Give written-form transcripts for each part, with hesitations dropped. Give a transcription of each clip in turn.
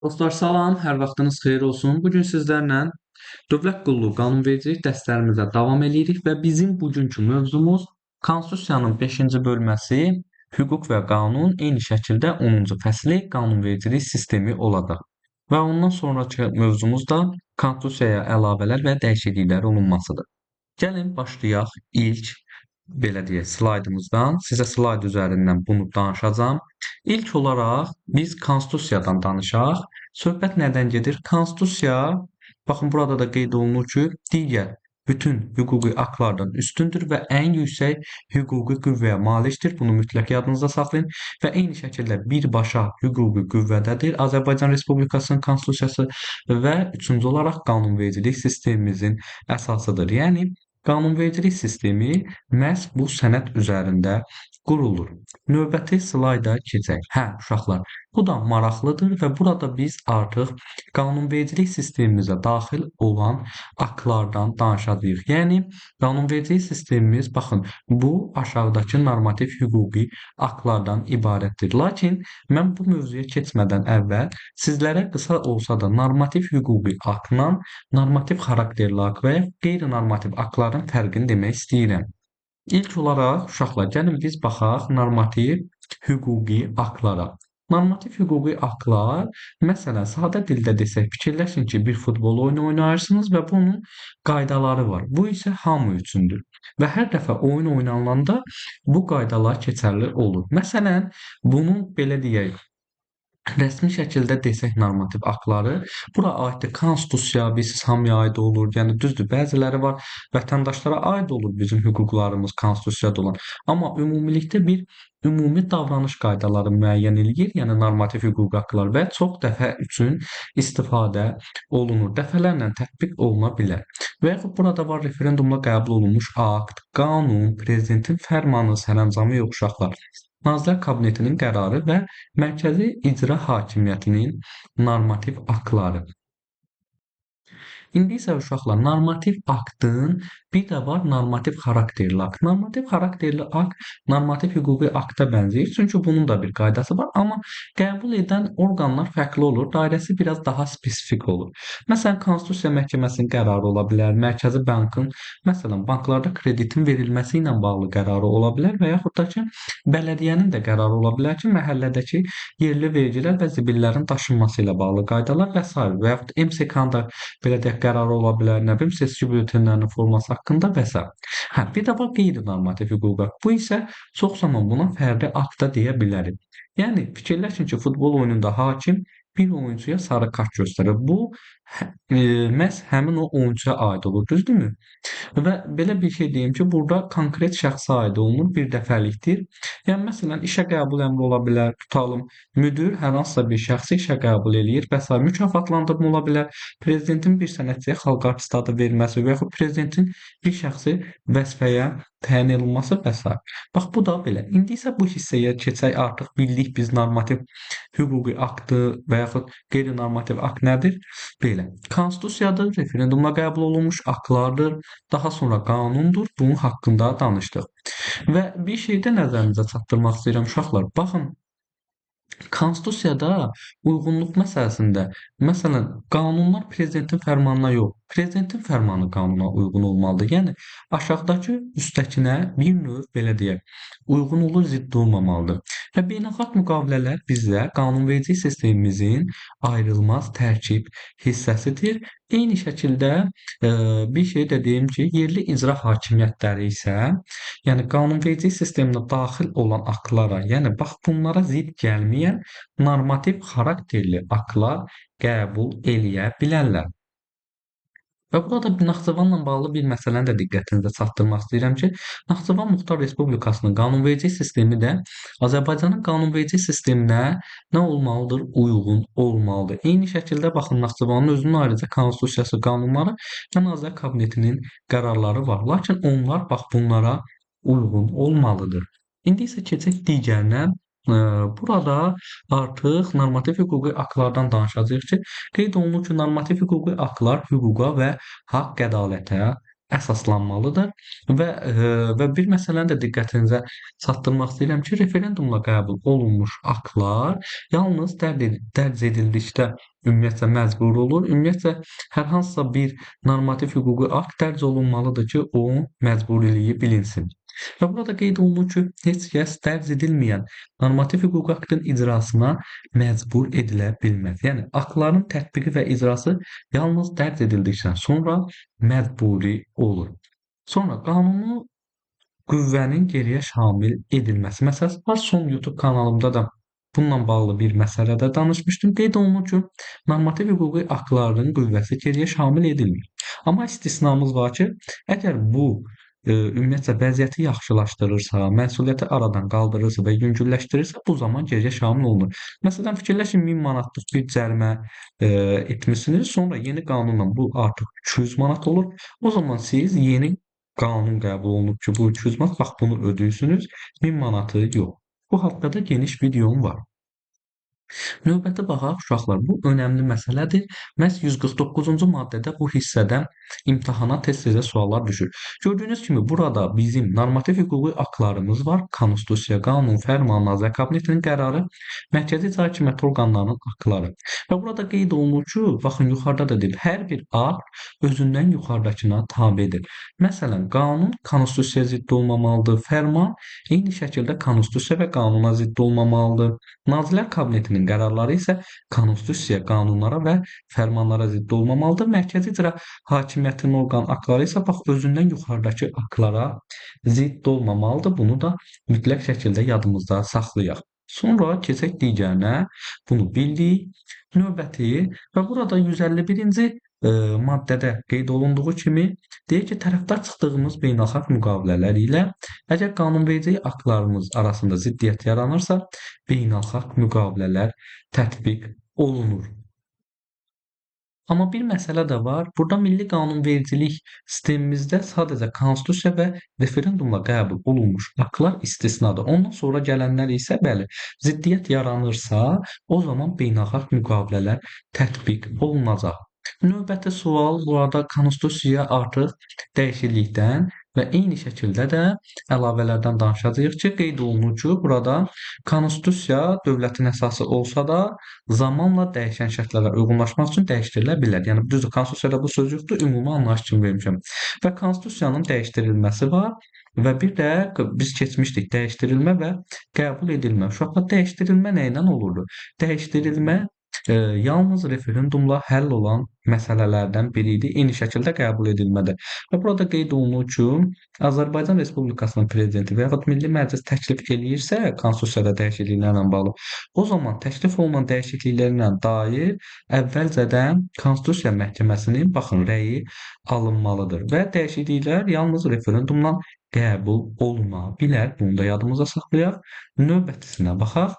Dostlar salam, hər vaxtınız xeyir olsun. Bugün sizlərlə dövlət qulluğu qanunvericilik dərslərimizə davam edirik və bizim bugünkü mövzumuz Konstitusiyanın 5-ci bölməsi hüquq və qanun, eyni şəkildə 10-cu fəsli qanunvericilik sistemi olacaq. Və ondan sonrakı mövzumuz da Konstitusiyaya əlavələr və dəyişikliklər olunmasıdır. Gəlin başlayaq ilk belə deyək slaydımızdan. Sizə slayd üzərindən bunu danışacağam. İlk olaraq biz konstitusiyadan danışaq. Söhbət nədən gedir? Konstitusiya, baxın burada da qeyd olunur ki, digər bütün hüquqi aktlardan üstündür və ən yüksək hüquqi qüvvəyə malikdir. Bunu mütləq yadınızda saxlayın və eyni şəkildə birbaşa hüquqi qüvvədədir Azərbaycan Respublikasının konstitusiyası və üçüncü olaraq qanunvericilik sistemimizin əsasıdır. Yəni qanunvericilik sistemi məhz bu sənəd üzərində qurulur. Növbəti slayda keçək. Hə, uşaqlar, bu da maraqlıdır və burada biz artıq qanunvericilik sistemimizə daxil olan aktlardan danışacağıq. Yəni qanunvericilik sistemimiz baxın, bu aşağıdakı normativ hüquqi aktlardan ibarətdir. Lakin mən bu mövzuya keçmədən əvvəl sizlərə qısa olsa da normativ hüquqi aktla normativ xarakterli akt və qeyri-normativ aktların fərqini demək istəyirəm. İlk olaraq uşaqlar, gəlin biz baxaq normativ hüquqi aktlara. Normativ hüquqi aktlar, məsələn, sadə dildə desək, fikirləşin ki, bir futbol oyunu oynayırsınız və bunun qaydaları var. Bu isə hamı üçündür. Və hər dəfə oyun oynanılanda bu qaydalar keçərli olur. Məsələn, bunun belə deyək, rəsmi şəkildə desək normativ aktları, bura aiddir konstitusiya, bilirsiniz, hamıya aid olur. Yəni düzdür, bəziləri var, vətəndaşlara aid olur bizim hüquqlarımız konstitusiyada olan. Amma ümumilikdə bir ümumi davranış qaydaları müəyyən eləyir, yəni normativ hüquqi aktlar və çox dəfə üçün istifadə olunur. Dəfələrlə tətbiq oluna bilər. Və yaxud burada var referendumla qəbul olunmuş akt, qanun, prezidentin fərmanı, sərəncamı yox uşaqlar. Nazirlər Kabinetinin qərarı və Mərkəzi İcra Hakimiyyətinin normativ aktları. İndi isə uşaqlar normativ aktın bir də var normativ xarakterli akt. Normativ xarakterli akt normativ hüquqi akta bənzəyir. Çünki bunun da bir qaydası var, amma qəbul edən orqanlar fərqli olur. Dairəsi biraz daha spesifik olur. Məsələn, Konstitusiya Məhkəməsinin qərarı ola bilər, Mərkəzi Bankın, məsələn, banklarda kreditin verilməsi ilə bağlı qərarı ola bilər və yaxud da ki, bələdiyyənin də qərarı ola bilər ki, məhəllədəki yerli vergilər və zibillərin daşınması ilə bağlı qaydalar və s. və yaxud MSK-nın da belə deyək qərarı ola bilər, nə bilim, seçki bültenlərinin forması haqqında və s. Hə, bir də var qeyri-normativ hüquq akt. Bu isə çox zaman buna fərdi akt da deyə bilərik. Yəni fikirləşin ki, futbol oyununda hakim bir oyuncuya sarı kart göstərir. Bu məhz həmin o oyuncuya aid olur, düzdürmü? Və belə bir şey deyim ki, burada konkret şəxsə aid olunur, bir dəfəlikdir. Yəni məsələn, işə qəbul əmri ola bilər, tutalım, müdir hər hansısa bir şəxsi işə qəbul eləyir və s. mükafatlandırma ola bilər, prezidentin bir sənətçiyə xalq artisti adı verilməsi və yaxud prezidentin bir şəxsi vəzifəyə təyin olunması və s. Bax, bu da belə. İndi isə bu hissəyə keçək, artıq bildik biz normativ hüquqi aktı və yaxud qeyri-normativ akt nədir? Belə. Konstitusiyadır, referendumla qəbul olunmuş aktlardır, daha sonra qanundur. Bunun haqqında danışdıq. Və bir şey də nəzərinizə çatdırmaq istəyirəm uşaqlar. Baxın, Konstitusiyada uyğunluq məsələsində, məsələn, qanunlar prezidentin fərmanına yox, prezidentin fərmanı qanuna uyğun olmalıdır. Yəni aşağıdakı üstəkinə bir növ belə deyək, uyğun olur, ziddi olmamalıdır. Və beynəlxalq müqavilələr bizə qanunvericilik sistemimizin ayrılmaz tərkib hissəsidir. Eyni şəkildə bir şey də deyim ki, yerli icra hakimiyyətləri isə, yəni qanunvericilik sisteminə daxil olan aktlara, yəni bax bunlara zidd gəlməyən normativ xarakterli aktlar qəbul eləyə bilərlər. Və burada Naxçıvanla bağlı bir məsələni də diqqətinizə çatdırmaq istəyirəm ki, Naxçıvan Muxtar Respublikasının qanunvericilik sistemi də Azərbaycanın qanunvericilik sisteminə nə olmalıdır? Uyğun olmalıdır. Eyni şəkildə baxın, Naxçıvanın özünün ayrıca konstitusiyası, qanunları və Nazirlər Kabinetinin qərarları var. Lakin onlar bax bunlara uyğun olmalıdır. İndi isə keçək digərinə. Burada artıq normativ hüquqi aktlardan danışacağıq ki, qeyd olunur ki, normativ hüquqi aktlar hüquqa və haqq ədalətə əsaslanmalıdır və bir məsələni də diqqətinizə çatdırmaq istəyirəm ki, referendumla qəbul olunmuş aktlar yalnız dərc edildikdə ümumiyyətlə məcburi olur. Ümumiyyətlə hər hansısa bir normativ hüquqi akt dərc olunmalıdır ki, o məcburiliyi bilinsin. Və burada qeyd olunur ki, heç kəs dərc edilməyən normativ hüquqi aktın icrasına məcbur edilə bilməz. Yəni aktların tətbiqi və icrası yalnız dərc edildikdən sonra məcburi olur. Sonra qanunu qüvvənin geriyə şamil edilməsi məsələsi var. Son YouTube kanalımda da bununla bağlı bir məsələdə danışmışdım. Qeyd olunur ki, normativ hüquqi aktların qüvvəsi geriyə şamil edilmir. Amma istisnamız var ki, əgər bu ümumiyyətlə vəziyyəti yaxşılaşdırırsa, məsuliyyəti aradan qaldırırsa və yüngülləşdirirsə, bu zaman geriyə şamil olunur. Məsələn, fikirləşin 1000 manatlıq bir cərimə etmisiniz, sonra yeni qanunla bu artıq 200 manat olur. O zaman siz yeni qanun qəbul olunub ki, bu 200 manat, bax bunu ödəyirsiniz, 1000 manatı yox. Bu haqqda geniş videom var. Növbəti baxaq uşaqlar, bu önəmli məsələdir. Məhz 149-cu maddədə bu hissədə imtahana tez-tezə suallar düşür. Gördüyünüz kimi burada bizim normativ hüquqi aktlarımız var. Konstitusiya, qanun, fərman, Nazirlər Kabinetinin qərarı, mərkəzi icra hakimiyyəti orqanlarının aktları. Və burada qeyd olunur ki, baxın yuxarıda da deyil, hər bir akt özündən yuxarıdakına tabedir. Məsələn, qanun konstitusiyaya zidd olmamalıdır, fərman eyni şəkildə konstitusiya və qanuna zidd olmamalıdır. Nazirlər Kabinetinin qərarları isə konstitusiya, qanunlara və fərmanlara zidd olmamalıdır. Mərkəzi icra hakimiyyətinin orqan aktları isə bax özündən yuxarıdakı aktlara zidd olmamalıdır. Bunu da mütləq şəkildə yadımızda saxlayaq. Sonra keçək digərinə. Bunu bildik. Növbəti və burada 151-ci maddədə qeyd olunduğu kimi deyir ki, tərəfdar çıxdığımız beynəlxalq müqavilələr ilə əgər qanunverici aktlarımız arasında ziddiyyət yaranırsa, beynəlxalq müqavilələr tətbiq olunur. Amma bir məsələ də var. Burada milli qanunvericilik sistemimizdə sadəcə konstitusiya və referendumla qəbul olunmuş aktlar istisnadır. Ondan sonra gələnlər isə bəli, ziddiyyət yaranırsa, o zaman beynəlxalq müqavilələr tətbiq olunacaq. Növbəti sual burada konstitusiyaya artıq dəyişiklikdən və eyni şəkildə də əlavələrdən danışacağıq ki, qeyd olunur ki, burada konstitusiya dövlətin əsası olsa da zamanla dəyişən şərtlərə uyğunlaşmaq üçün dəyişdirilə bilər. Yəni düzdür, konstitusiyada bu söz yoxdur, ümumi anlayış kimi vermişəm. Və konstitusiyanın dəyişdirilməsi var və bir də biz keçmişdik dəyişdirilmə və qəbul edilmə. Uşaqlar dəyişdirilmə nə ilə olurdu? Dəyişdirilmə yalnız referendumla həll olan məsələlərdən biri idi. Eyni şəkildə qəbul edilmədə. Və burada qeyd olunur ki, Azərbaycan Respublikasının prezidenti və yaxud Milli Məclis təklif eləyirsə, konstitusiyada dəyişikliklərlə bağlı, o zaman təklif olunan dəyişikliklərlə dair əvvəlcədən Konstitusiya Məhkəməsinin baxın rəyi alınmalıdır və dəyişikliklər yalnız referendumla qəbul oluna bilər. Bunu da yadımıza saxlayaq. Növbətisinə baxaq.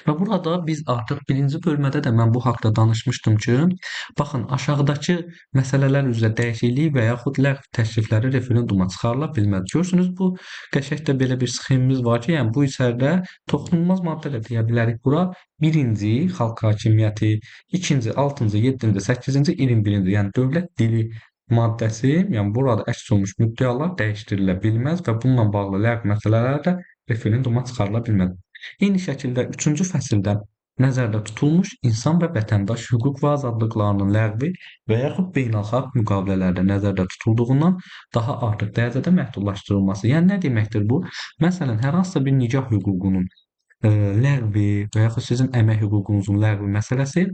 Və burada biz artıq birinci bölmədə də mən bu haqda danışmışdım ki, baxın aşağıdakı məsələlər üzrə dəyişiklik və yaxud ləğv təklifləri referenduma çıxarıla bilməz. Görürsünüz bu qəşəngdə belə bir sxemimiz var ki, yəni bu içəridə toxunulmaz maddə də deyə bilərik bura. Birinci xalq hakimiyyəti, ikinci, altıncı, yeddinci, səkkizinci, 21-ci, yəni dövlət dili maddəsi, yəni burada əks olunmuş müddəalar dəyişdirilə bilməz və bununla bağlı ləğv məsələləri də referenduma çıxarıla bilməz. Eyni şəkildə 3-cü fəsildə nəzərdə tutulmuş insan və vətəndaş hüquq və azadlıqlarının ləğvi və yaxud beynəlxalq müqavilələrdə nəzərdə tutulduğundan daha artıq dərəcədə məhdudlaşdırılması. Yəni nə deməkdir bu? Məsələn, hər hansısa bir nikah hüququnun ləğvi və yaxud sizin əmək hüququnuzun ləğvi məsələsi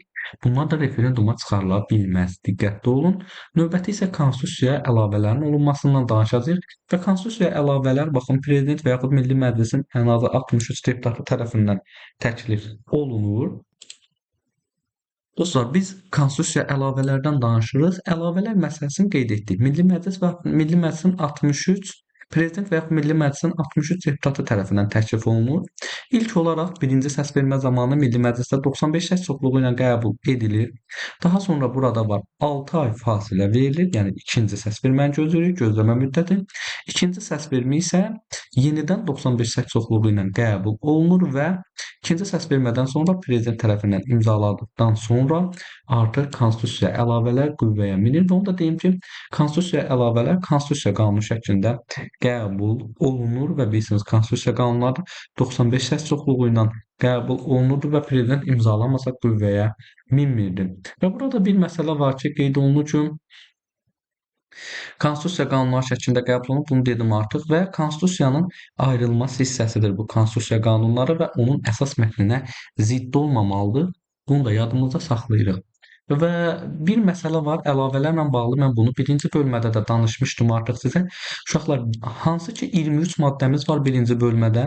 bunlar da referenduma çıxarıla bilməz. Diqqətli olun. Növbəti isə konstitusiyaya əlavələrin olunmasından danışacağıq və konstitusiyaya əlavələr baxın prezident və yaxud Milli Məclisin ən azı 63 deputatı tərəfindən təklif olunur. Dostlar, biz konstitusiya əlavələrdən danışırıq. Əlavələr məsələsini qeyd etdik. Milli Məclis və Milli Məclisin 63 Prezident və yaxud Milli Məclisin 63 deputatı tərəfindən təklif olunur. İlk olaraq birinci səsvermə zamanı Milli Məclisdə 95 səs çoxluğu ilə qəbul edilir. Daha sonra burada var 6 ay fasilə verilir, yəni ikinci səsverməni gözləyirik, gözləmə müddəti. İkinci səsvermə isə yenidən 95 səs çoxluğu ilə qəbul olunur və ikinci səsvermədən sonra prezident tərəfindən imzaladıktan sonra artıq konstitusiyaya əlavələr qüvvəyə minir və onu da deyim ki, konstitusiyaya əlavələr konstitusiya qanunu şəklində qəbul olunur və bilirsiniz konstitusiya qanunları 95 səs çoxluğu ilə qəbul olunurdu və prezident imzalamasa qüvvəyə minmirdi. Və burada bir məsələ var ki, qeyd olunur ki, konstitusiya qanunları şəklində qəbul olunub, bunu dedim artıq və konstitusiyanın ayrılmaz hissəsidir bu konstitusiya qanunları və onun əsas mətninə zidd olmamalıdır. Bunu da yadımızda saxlayırıq. Və bir məsələ var, əlavələrlə bağlı mən bunu birinci bölmədə də danışmışdım artıq sizə. Uşaqlar, hansı ki 23 maddəmiz var birinci bölmədə,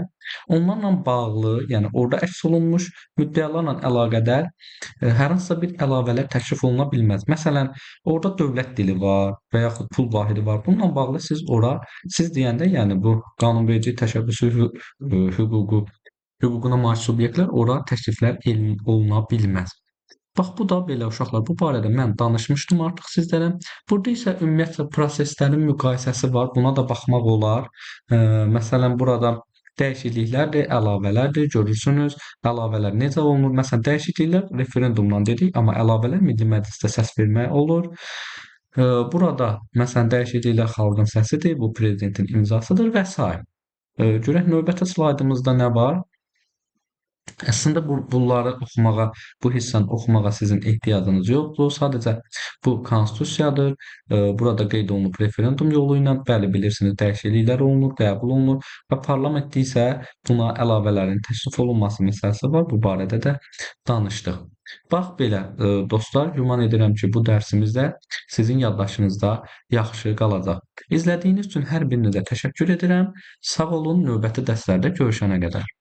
onlarla bağlı, yəni orada əks olunmuş müddəalarla əlaqədar hər hansısa bir əlavələr təklif oluna bilməz. Məsələn, orada dövlət dili var və yaxud pul vahidi var. Bununla bağlı siz ora, siz deyəndə, yəni bu qanunverici təşəbbüsü hüququna malik subyektlər ora təkliflər oluna bilməz. Bax, bu da belə uşaqlar. Bu barədə mən danışmışdım artıq sizlərə. Burada isə ümumiyyətlə proseslərin müqayisəsi var. Buna da baxmaq olar. Məsələn, burada dəyişikliklərdir, əlavələrdir. Görürsünüz, əlavələr necə olunur? Məsələn, dəyişikliklər referendumdan dedik, amma əlavələr Milli Məclisdə səs vermək olur. Burada məsələn dəyişikliklər xalqın səsidir, bu prezidentin imzasıdır və s. Görək növbəti slaydımızda nə var? Əslində bunları oxumağa, bu hissəni oxumağa sizin ehtiyacınız yoxdur. Sadəcə bu konstitusiyadır. Burada qeyd olunub referendum yolu ilə, bəli bilirsiniz, dəyişikliklər olunur, qəbul olunur və parlamentdə isə buna əlavələrin təklif olunması məsələsi var. Bu barədə də danışdıq. Bax belə dostlar, güman edirəm ki, bu dərsimizdə sizin yaddaşınızda yaxşı qalacaq. İzlədiyiniz üçün hər birinizə təşəkkür edirəm. Sağ olun, növbəti dərslərdə görüşənə qədər.